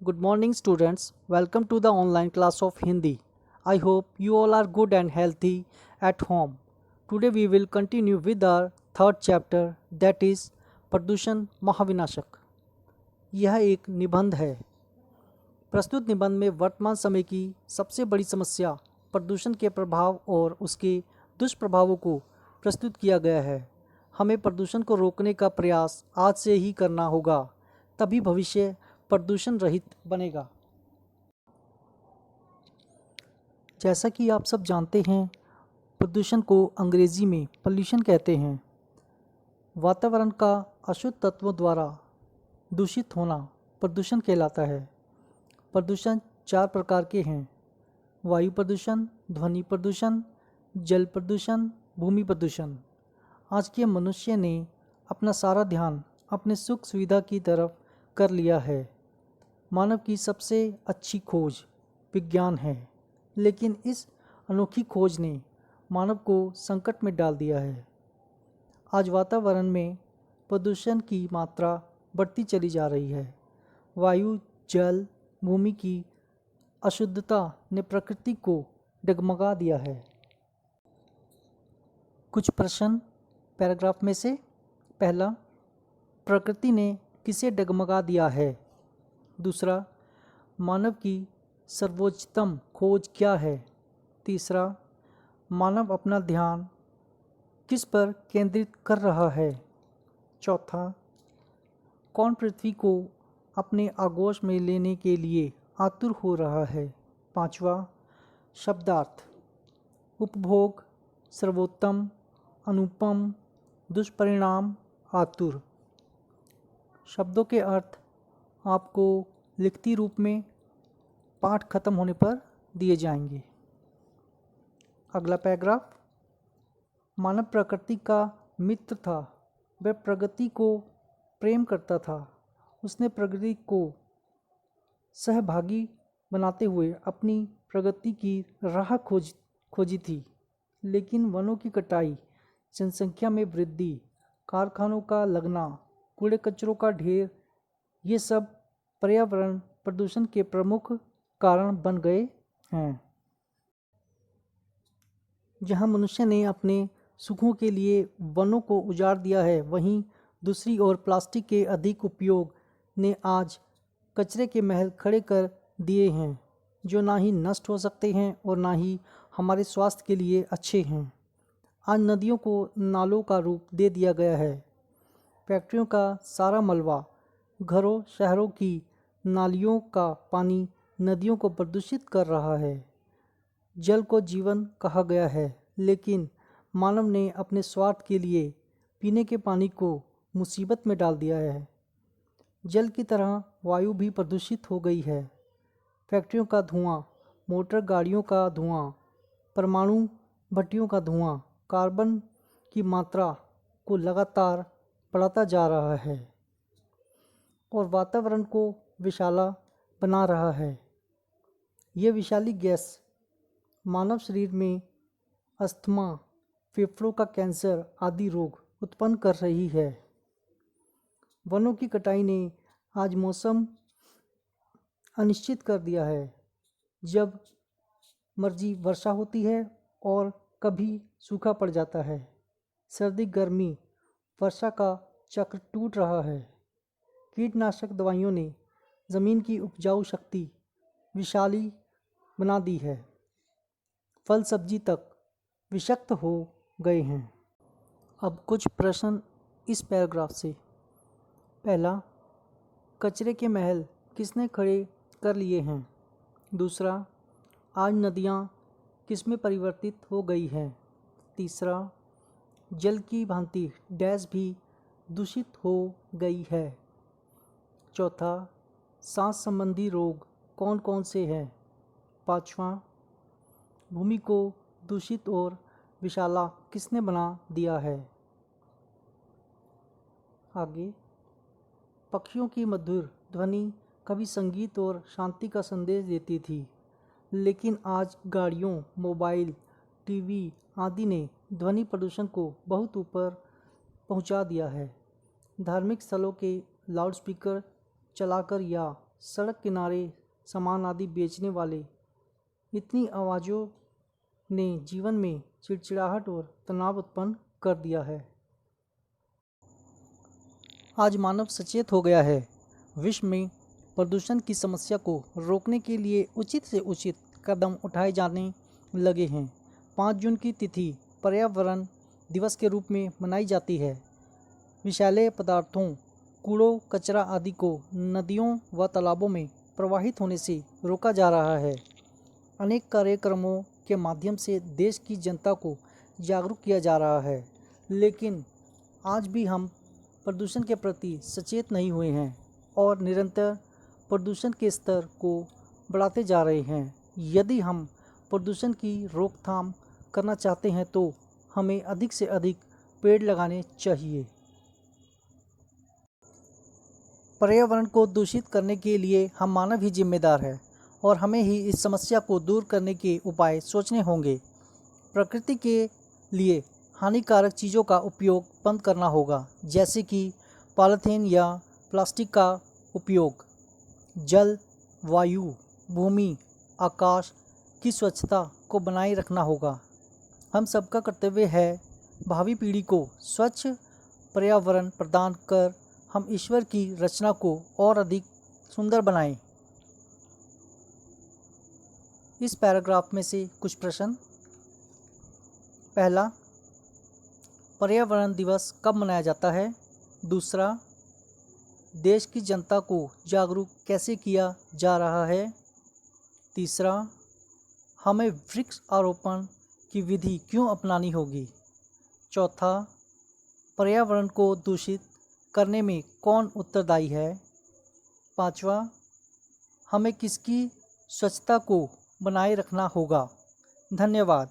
Good morning, students. Welcome to the online class of Hindi. I hope you all are good and healthy at home. Today we will continue with our third chapter, that is प्रदूषण महाविनाशक. यह एक निबंध है. प्रस्तुत निबंध में वर्तमान समय की सबसे बड़ी समस्या प्रदूषण के प्रभाव और उसके दुष्प्रभावों को प्रस्तुत किया गया है. हमें प्रदूषण को रोकने का प्रयास आज से ही करना होगा, तभी भविष्य प्रदूषण रहित बनेगा. जैसा कि आप सब जानते हैं, प्रदूषण को अंग्रेजी में पॉल्यूशन कहते हैं. वातावरण का अशुद्ध तत्वों द्वारा दूषित होना प्रदूषण कहलाता है. प्रदूषण 4 प्रकार के हैं: वायु प्रदूषण, ध्वनि प्रदूषण, जल प्रदूषण, भूमि प्रदूषण. आज के मनुष्य ने अपना सारा ध्यान अपने सुख सुविधा की तरफ कर लिया है. मानव की सबसे अच्छी खोज विज्ञान है, लेकिन इस अनोखी खोज ने मानव को संकट में डाल दिया है. आज वातावरण में प्रदूषण की मात्रा बढ़ती चली जा रही है. वायु, जल, भूमि की अशुद्धता ने प्रकृति को डगमगा दिया है. कुछ प्रश्न पैराग्राफ में से. पहला, प्रकृति ने किसे डगमगा दिया है? दूसरा, मानव की सर्वोच्चतम खोज क्या है? तीसरा, मानव अपना ध्यान किस पर केंद्रित कर रहा है? चौथा, कौन पृथ्वी को अपने आगोश में लेने के लिए आतुर हो रहा है? पांचवा, शब्दार्थ: उपभोग, सर्वोत्तम, अनुपम, दुष्परिणाम, आतुर. शब्दों के अर्थ आपको लिखती रूप में पाठ खत्म होने पर दिए जाएंगे. अगला पैराग्राफ. मानव प्रकृति का मित्र था. वह प्रगति को प्रेम करता था. उसने प्रगति को सहभागी बनाते हुए अपनी प्रगति की राह खोजी थी. लेकिन वनों की कटाई, जनसंख्या में वृद्धि, कारखानों का लगना, कूड़े कचरों का ढेर, ये सब पर्यावरण प्रदूषण के प्रमुख कारण बन गए हैं. जहां मनुष्य ने अपने सुखों के लिए वनों को उजाड़ दिया है, वहीं दूसरी ओर प्लास्टिक के अधिक उपयोग ने आज कचरे के महल खड़े कर दिए हैं, जो ना ही नष्ट हो सकते हैं और ना ही हमारे स्वास्थ्य के लिए अच्छे हैं. आज नदियों को नालों का रूप दे दिया गया है. फैक्ट्रियों का सारा मलबा, घरों शहरों की नालियों का पानी नदियों को प्रदूषित कर रहा है. जल को जीवन कहा गया है, लेकिन मानव ने अपने स्वार्थ के लिए पीने के पानी को मुसीबत में डाल दिया है. जल की तरह वायु भी प्रदूषित हो गई है. फैक्ट्रियों का धुआं, मोटर गाड़ियों का धुआं, परमाणु भट्टियों का धुआं कार्बन की मात्रा को लगातार बढ़ाता जा रहा है और वातावरण को विषैला बना रहा है. यह विषैली गैस मानव शरीर में अस्थमा, फेफड़ों का कैंसर आदि रोग उत्पन्न कर रही है. वनों की कटाई ने आज मौसम अनिश्चित कर दिया है. जब मर्जी वर्षा होती है और कभी सूखा पड़ जाता है. सर्दी, गर्मी, वर्षा का चक्र टूट रहा है. कीटनाशक दवाइयों ने ज़मीन की उपजाऊ शक्ति विषैली बना दी है. फल सब्जी तक विषाक्त हो गए हैं. अब कुछ प्रश्न इस पैराग्राफ से. पहला, कचरे के महल किसने खड़े कर लिए हैं? दूसरा, आज नदियाँ किसमें परिवर्तित हो गई हैं? तीसरा, जल की भांति डैश भी दूषित हो गई है. चौथा, सांस संबंधी रोग कौन कौन से हैं? पांचवा, भूमि को दूषित और विषैला किसने बना दिया है? आगे, पक्षियों की मधुर ध्वनि कभी संगीत और शांति का संदेश देती थी, लेकिन आज गाड़ियों, मोबाइल, टीवी आदि ने ध्वनि प्रदूषण को बहुत ऊपर पहुंचा दिया है. धार्मिक स्थलों के लाउडस्पीकर चलाकर या सड़क किनारे सामान आदि बेचने वाले, इतनी आवाज़ों ने जीवन में चिड़चिड़ाहट और तनाव उत्पन्न कर दिया है। आज मानव सचेत हो गया है। विश्व में प्रदूषण की समस्या को रोकने के लिए उचित से उचित कदम उठाए जाने लगे हैं। 5 जून की तिथि पर्यावरण दिवस के रूप में मनाई जाती है। विषैले पदार्थों, कूड़ों, कचरा आदि को नदियों व तालाबों में प्रवाहित होने से रोका जा रहा है। अनेक कार्यक्रमों के माध्यम से देश की जनता को जागरूक किया जा रहा है, लेकिन आज भी हम प्रदूषण के प्रति सचेत नहीं हुए हैं और निरंतर प्रदूषण के स्तर को बढ़ाते जा रहे हैं। यदि हम प्रदूषण की रोकथाम करना चाहते हैं तो हमें अधिक से अधिक पेड़ लगाने चाहिए। पर्यावरण को दूषित करने के लिए हम मानव ही जिम्मेदार है और हमें ही इस समस्या को दूर करने के उपाय सोचने होंगे। प्रकृति के लिए हानिकारक चीज़ों का उपयोग बंद करना होगा, जैसे कि पॉलीथीन या प्लास्टिक का उपयोग। जल, वायु, भूमि, आकाश की स्वच्छता को बनाए रखना होगा। हम सबका कर्तव्य है भावी पीढ़ी को स्वच्छ पर्यावरण प्रदान कर हम ईश्वर की रचना को और अधिक सुंदर बनाएं। इस पैराग्राफ में से कुछ प्रश्न। पहला, पर्यावरण दिवस कब मनाया जाता है? दूसरा, देश की जनता को जागरूक कैसे किया जा रहा है? तीसरा, हमें वृक्ष आरोपण की विधि क्यों अपनानी होगी? चौथा, पर्यावरण को दूषित करने में कौन उत्तरदायी है? पांचवा, हमें किसकी स्वच्छता को बनाए रखना होगा? धन्यवाद।